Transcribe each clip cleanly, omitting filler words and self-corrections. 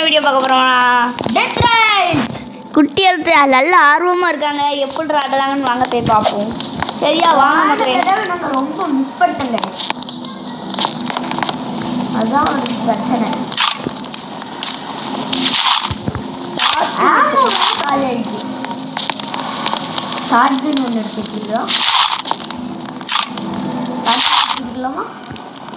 Video பார்க்க போகிறோம் death rice. குட்டி எடுத்து நல்ல ஆர்வமாக இருக்காங்க, எப்படி ஆடலாங்கன்னு வாங்க போய் பார்ப்போம். சரியா வாங்க. நாங்கள் ரொம்ப மிஸ் பண்ணிட்டோங்க, அதுதான் ஒரு பிரச்சனை. காலி ஆகிட்டு சாட்குன்னு ஒன்று எடுத்துக்கலாம். சாட்குலாமா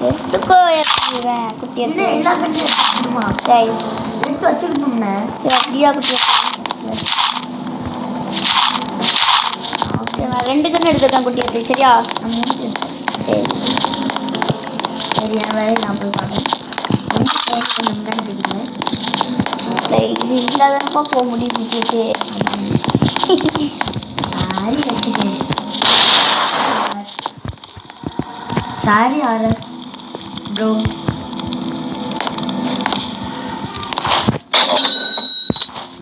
எடுத்துக்கோ, எடுத்துக்கிறேன். குட்டி எடுத்து எல்லா கட்டியும் எடுத்துக்கணுமா? சரி எடுத்து வச்சுக்கணும்ண்ணே. சரி அப்படியா குட்டி சரி, நான் 2 கன்று எடுத்துருக்கேன் குட்டி எடுத்து. சரியா சரி சரி, என் வேலையை நான் போய் பார்க்கணும். இது இல்லாதப்பா போக முடியும் குட்டி எடுத்து. சாரி எடுத்துக்கேன். Sorry RS bro.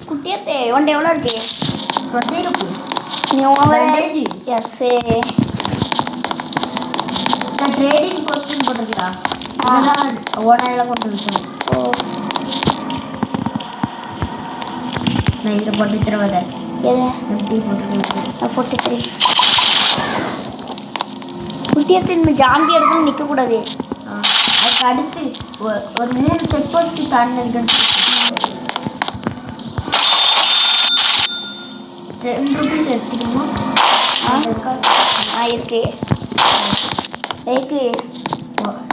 குட்டியத்தே ஒன்றை எவ்வளோ இருக்கு? 20 rupees. நீ Bandage? எஸ் நான் ட்ரேடிங் போஸ்டிங் போட்டிருக்கா, அதெல்லாம் 1000 கொண்டு விற்கணும். ஓ நான் இதில் போட்டு தருவதை எதை எப்படி போட்டுருக்கேன்? நான் 43. குட்டியத்து இந்த ஜாம்பி இடத்துல நிற்கக்கூடாது. அதுக்கு அடுத்து ஒரு 3 செக் போஸ்ட் தாண்டினதுக்கு அடுத்து 2 rupees எடுத்துக்கணுமா? இருக்கு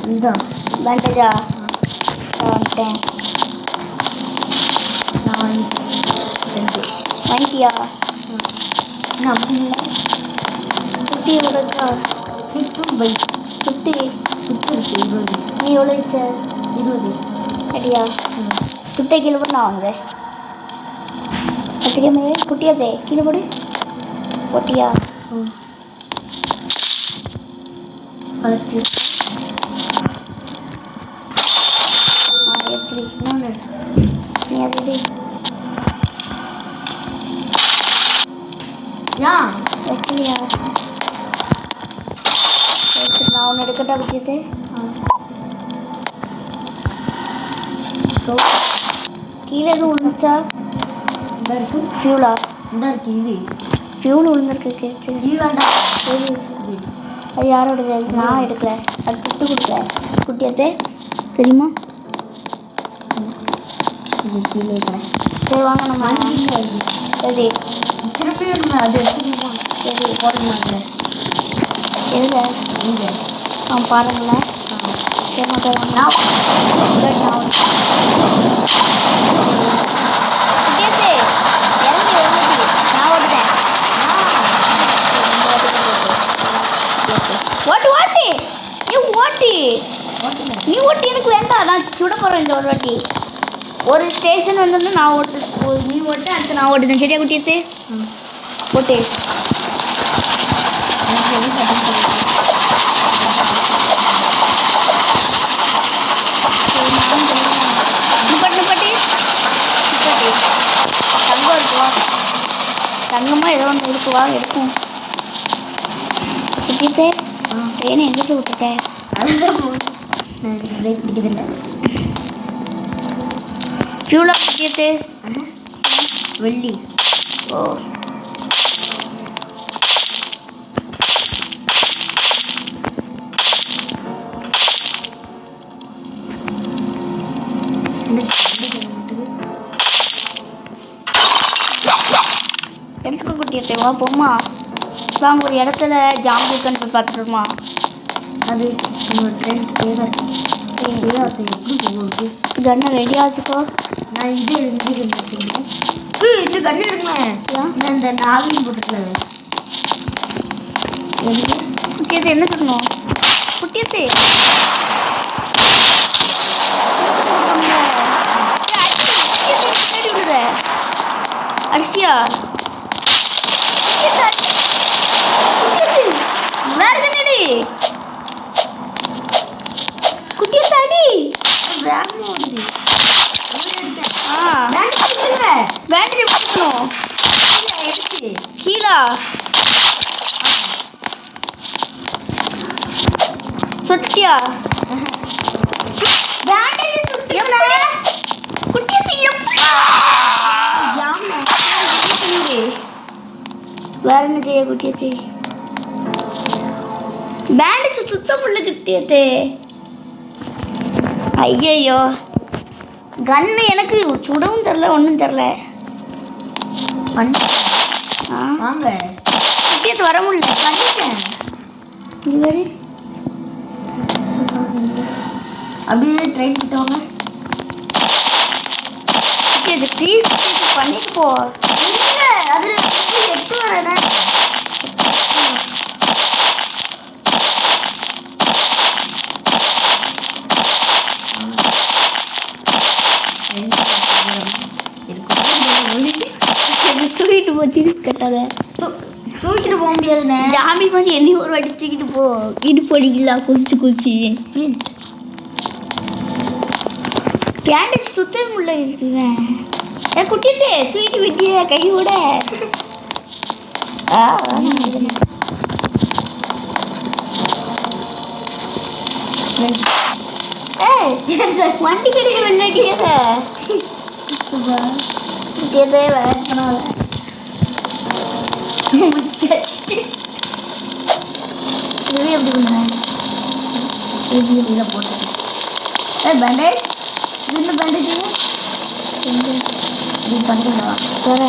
இதுதான் பேண்டேஜா வந்துட்டேன். நான் வாங்கிட்டியா? நான் அப்படி இல்லை. குட்டி எவ்வளோ இருக்கா? 50 பை 50 50 இருக்கு. 20 நீ எவ்வளோ வச்ச? 20. அடியா துட்டை கீழே போட்டு நான் வாங்குறேன். பத்துக்கே மேலே குட்டியாதே கீழே போடு. போட்டியா? எடுத்துடி. இன்னொன்று நீ அது வைக்கலையா? சரி நான் ஒன்று எடுக்கட்டா குட்டியது. கீழே எதுவும் விழுந்துச்சா? இந்த இருக்கு ஃபியூலா? இந்த இருக்கு. இது ஃபியூல் விழுந்துருக்கு கேட்டு. இது வேண்டாம். அது யாரோட நான் எடுக்கல, அது துட்டு கொடுக்கல குட்டியத்தே தெரியுமா? இது கீழே இருக்கிறேன். சரி வாங்க நம்ம சரி திருப்பி நம்ம அது எடுத்துக்கணுமா? சரி போடணுமாங்க எதுல இங்கே பாருங்களேன். சரி மக்கள் குட்டியத்தே இறங்கி இறங்கி நான் ஓட்டுட்டேன். ஓட்டு ஓட்டு நீ ஓட்டி நீ ஓட்டி எனக்கு வேண்டாம். நான் சுட போகிறேன் இந்த ஒரு வாட்டி. ஒரு ஸ்டேஷன் வந்து நான் ஓட்டு, நீ ஓட்டு அடுத்து நான் ஓட்டுதேன். சரியா குட்டியத்து ஓட்டு. நிப்பாட்டு நிப்பாட்டி நிப்பாட்டி. தங்கம் இருக்குவா? தங்கமாக ஏதோ ஒன்று இருக்குவா? எடுக்கும். குட்டியத்தே ட்ரெயினை எங்கிட்ட விட்டுட்டேன். அதுதான் நான் எனக்கு பிரேக் பிடிக்கிறதில்ல. ஃபியூலா குட்டியத்து? வெள்ளி. ஓ எடுத்துக்க குட்டியத்தை. வா போம்மா வாங்க ஒரு இடத்துல ஜாம்பு இருக்கான்னு போய் பார்த்துட்டுமா. அது நம்ம ட்ரெண்ட் பேர் அது எப்படி போகுது? இது என்ன ரெடி ஆச்சுக்கோ. நான் இது எழுதிருந்தேன். இது கண்ணு எடுங்களேன். ஏன் இந்த நாவின் போட்டுருக்கேன். எனக்கு குட்டியத்தை என்ன சொல்லணும்? குட்டியத்தை அரிசியா வேற கண்ணடி குட்டியத்தை அடி. வேகமாக வருது. பேட்டரி போட்டுக்கணும். கீழா சுத்தியா? பேண்டேஜ் சுத்தியா? குட்டியத்தை வேற என்ன செய்ய குட்டியத்தே? பேண்டேஜ் சுத்தம் உள்ள குட்டியத்தே. ஐயையோ, கன்னு எனக்கு சுடவும் தெரில, ஒன்றும் தெரில. ஆ வாங்க குட்டியத்து வர முடியல. பண்ணிட்டேன். நீ வேறு அப்படியே ட்ரெயின் கிட்ட வாங்க. குட்டியத்து ப்ளீஸ் குட்டியத்து பண்ணிட்டு போ. இல்லை அதில் 8 வரேன். தூக்கிட்டு போச்சு கட்டாத. தூக்கிட்டு போக முடியாதுண்ணே. ஜாமி மாதிரி என்னையும் ஒரு வாட்டி தூக்கிட்டு போ. இடுப்பு அடிக்கலாம் குதிச்சு குதிச்சு. பேண்டேஜ் சுத்தம் உள்ள இருக்குவேன். குட்டியத்தே தூக்கிட்டு விட்டிய கையோட. வண்டி கிடைக்க வெள்ளாட்டியத குட்டியதே வேணால இதுவே எப்படி பண்ணேன் இதில் போட்டு பேண்டேஜ் இந்த பேண்டேஜ் இது பண்ணிடவா வேற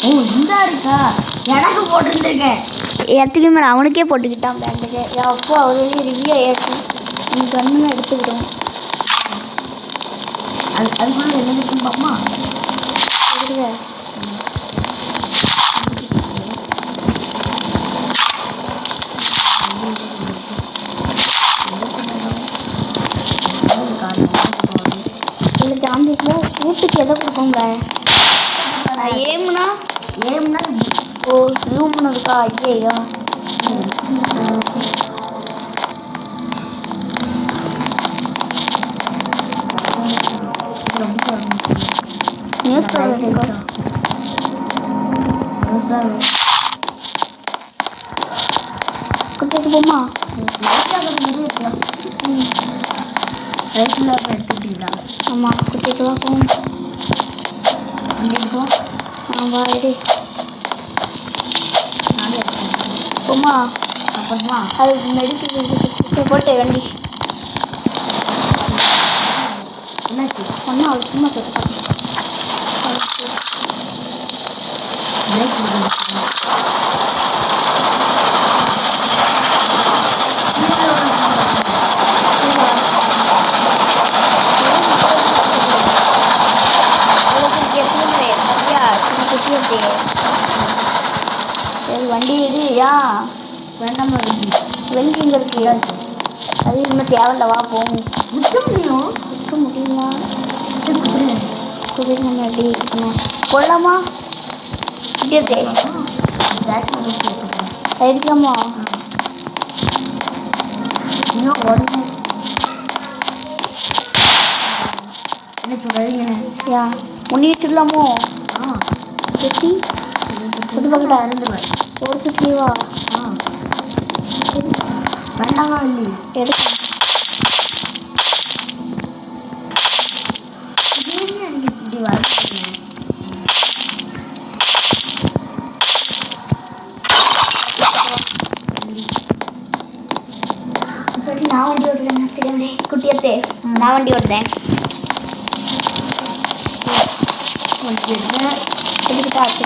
ஓ இந்த இருக்கா? எனக்கு போட்டிருந்துருக்கேன். இடத்துக்கு மேலே அவனுக்கே போட்டுக்கிட்டான் பேண்டேஜ். அப்போ அவரே ரிவ்யூ ஆயிடுச்சு. நீ கண்ணு எடுத்துக்கிட்டோம். அதுக்குள்ள என்ன இருக்குன்னு பாப்பா. இல்லை ஜாம்பிக்கில் வீட்டுக்கு எதை கொடுப்போங்க? ஏம்னா ஓ ஜூம்னு இருக்கா? ஐயோ நியூஸ் பேப்பர் இருக்கா? குட்டிக்கு போமா? எடுத்துக்கிட்டீங்களா? ஆமாம் குட்டிக்கு தான் போகும். வண்டிக்கு ஆமாம் எடு நானே எடுத்துக்கிட்டேன். போமா? அப்புறமா அது மெடிக்கல் போட்டு வண்டி என்னாச்சு? ஒன்றும் அது சும்மா சொல்லிட்டு பிரேக் சரி வண்டி இது யா வேண்டாமா? வண்டி இங்கே இருக்கு. அது இன்னும் தேவையில்ல, வா போகும். விற்க முடியும். விற்க முடியுமா? குதிரை நம்ம எப்படி இருக்கணும் கொள்ளலாமா? கிட்டே இருக்கலாமா? இன்னும் உடனே என்ன சொல்றீங்கண்ணே? யா முன்னிட்டுலாமோ? ஆ எப்படி சுட்டு பக்கட்டா இருந்துருவேன். ஒரு சுற்றிவா ஆ வேண்டாமா? இல்லை எடுக்க எனக்கு இப்படி வரேன். நான் வண்டி ஓட்டுறேன். தெரியாமலே குட்டியத்தே நான் வண்டி ஓட்டுறேன். எடுத்துக்கிட்டா ஆச்சு.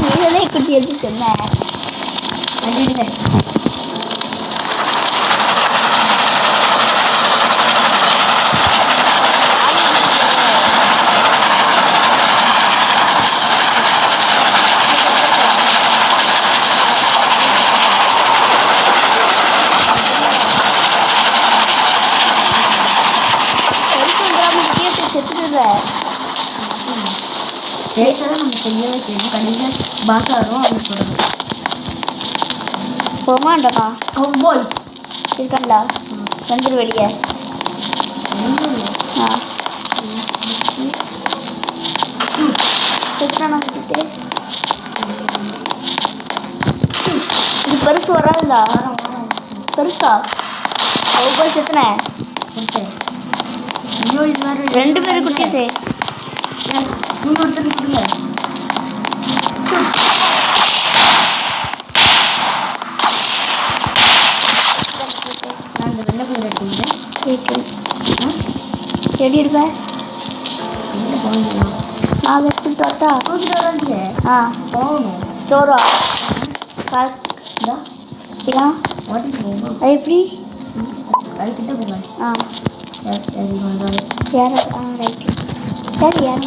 நீங்களே குட்டி எடுத்து சொன்னேன். வண்டி பேசதான் நம்ம செய்யவே செய்யணும். கடைசியில் பாசா வரும். அவங்க சொல்லணும் போமாண்டா பாய்ஸ் இருக்காண்டா வந்துரு வெளியே. ஆ செத்துட்டானா? பெருசு வராதுங்களா? பெருசா போய் செத்துனே. ஐயோ இது வேறு 2 பேர் குட்டியாச்சு. நீங்கள் ஒருத்தர் கொடுங்க. நான் இந்த வெள்ளை கலர் எடுத்துக்கிட்டேன். செடி எடுப்பேன். என்ன போகணும்? நான் எடுத்துட்டு வரட்டா? தூக்கிட்டு வராங்க. போகணும். ஸ்டோரா இதா இதா ஓட்டிட்டு போகணும். அது எப்படி? அதுக்கிட்ட போங்க. யார் ரைட்டு சரி யார்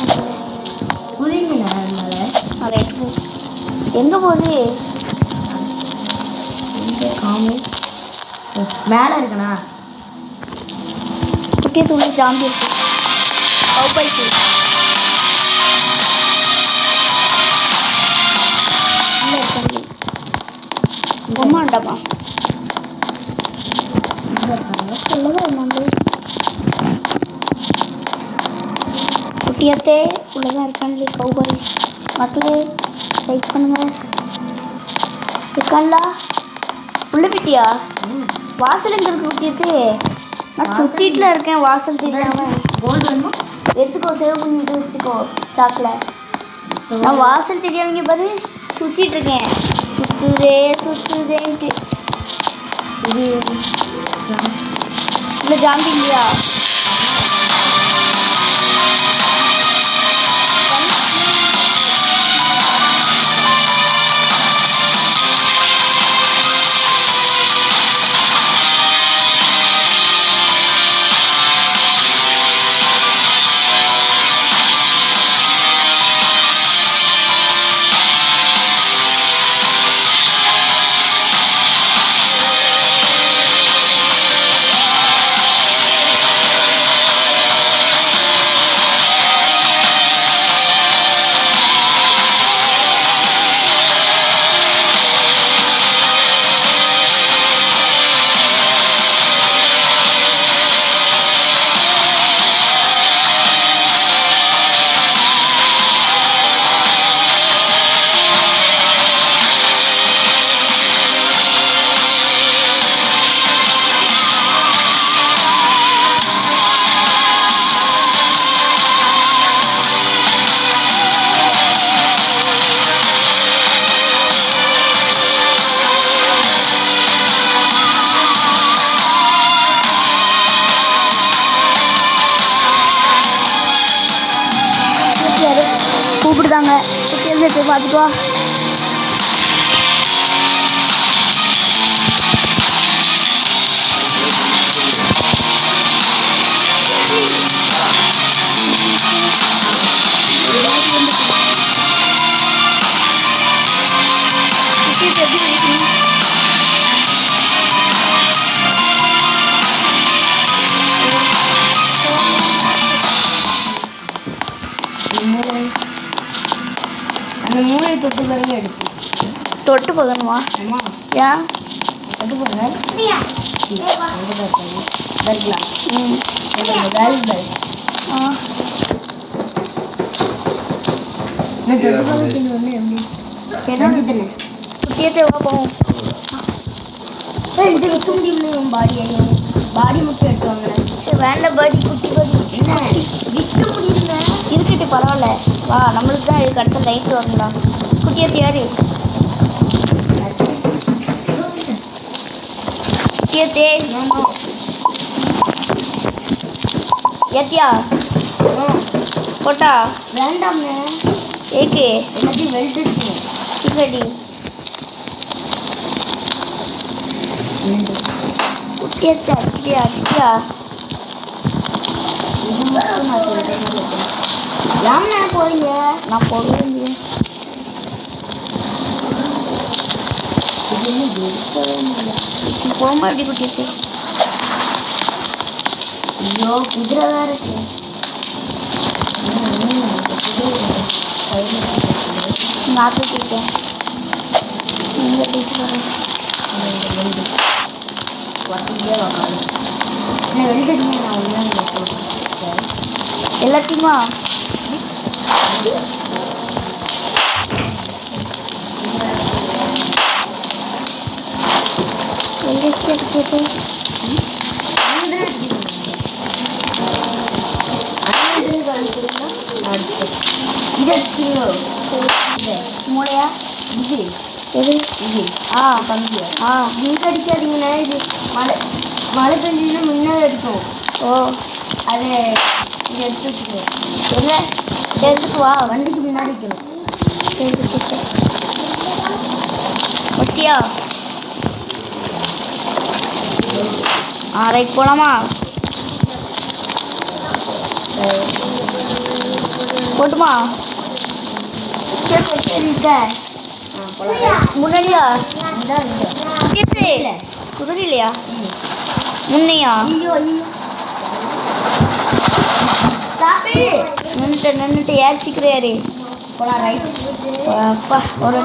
புரியுங்கண்ணா அதனால ரைட்டு. எங்கே போகுது? எங்கே காமி மேலே இருக்குண்ணா. குட்டியை துணி ஜாம்பி இருக்கு. பைசி இல்லை இருக்காங்க. பொம்மாண்டாமா குட்டியத்தே உள்ளதான் இருக்கான்லே கௌபாய் மக்களே லைக் பண்ணுங்க. இருக்கான்லா உள்ள பிட்டியா? வாசல் எங்க இருக்கு குட்டியத்தே? நான் சுத்திட்டுல இருக்கேன் வாசல் தெரியாம. கோல்டு வேணுமா? எடுத்துக்கோ சேவ் பண்ணிட்டு வச்சுக்கோ சாக்கில். நான் வாசல் தெரியாமங்க பாரு சுத்திட்டு இருக்கேன். சுத்துதேன்ட்டு இது இல்லை ஜாம்பி இல்லையா? கூப்பிடுதாங்க. குட்டியை போய் பார்த்துட்டு வா. அந்த மூளையை தொட்டு பாருங்க எடுத்து தொட்டு போகணுமா? ஆமாம் ஏன் தொட்டு போடுங்க. இருக்கலாம் ம் வேல்யூபிள். நான் தொட்டு பார்க்கறது ஒன்று எப்படி என்னோட தானே? குட்டியத்தை வா போவோம். இது விற்க முடியல. பாடி மட்டும் எடுத்து வாங்கினேன். சரி வேண்டாம் பாடி குட்டி பாடி விற்க முடியல. இருக்கட்டும் பரவாயில்ல வா. நம்மளுக்கு தான் இதுக்கு அடுத்த லைட் வரலாம். குட்டியத்தை யாரு? குட்டியத்தே ஏத்தியா போட்டா வேண்டாம்ண்ணே. ஏகே எல்லாத்தையும் வெல்ட் எடுக்கணும். சிக்கடி குட்டியாச்சா குட்டியா சிட்டியா ஏம்ண்ணே போறீங்க? நான் போகவே இல்லையே. போமா எப்படி குட்டியாச்சு? ஐயோ குதிரை வேற நான் தூக்கிட்டேன். நீங்கள் தூக்கிட்டு வரேன். வசதியாக வாங்காது. என்ன வெல்டடிங்க நான் ஒன்றா எல்லாத்தையுமா? அடிச்சியா குட்டியாத்து இது அடிச்சிட்டீங்களோ மூளையா இது எது இது ஆ கம்பி ஆ இங்கே அடிக்காதீங்கன்னா இது மழை மழை பெஞ்சதுன்னா முன்னாடி அடிக்கும் ஓ அதை இதை எடுத்து வச்சுக்கணும் எங்க எடுத்துட்டு வா வண்டிக்கு முன்னாடி வைக்கணும் சரி குட்டியாத்து வச்சியா ஆ ரைட் போலாமா போட்டுமா முன்னாடியா குட்டியாத்து குதிரையிலையா முன்னையா ஐயோ ஐயோ ஸ்டாப்பு நின்றுட்டு ஏச்சிக்கிறாரு போலாம் ரைட் அப்பா ஒரு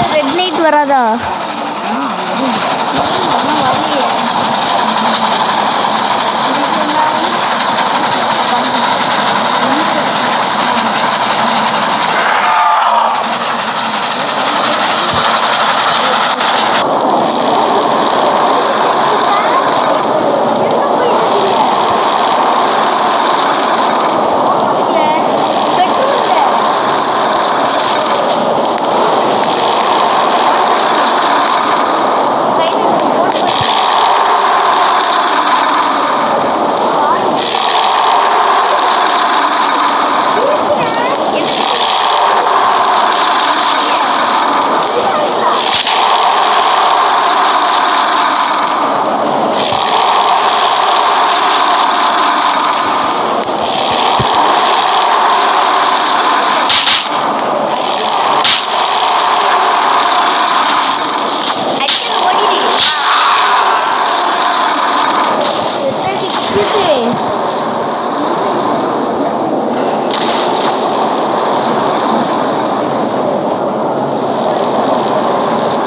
ரெட் லைட் வராதா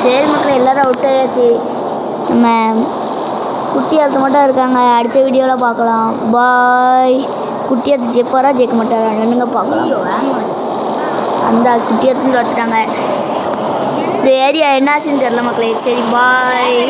சரி மக்களே எல்லாரும் அவுட் ஆயாச்சு நம்ம குட்டியாத்து மட்டும் இருக்காங்க அடுத்த வீடியோவில் பார்க்கலாம் பாய் குட்டியாத்து ஜெயிப்பாரா ஜெயிக்க மாட்டாரா என்னங்க பார்க்கலாம் அந்த குட்டியாத்துன்னு தோத்துட்டாங்க இந்த ஏரியா என்னாச்சுன்னு தெரில மக்களே சரி பாய்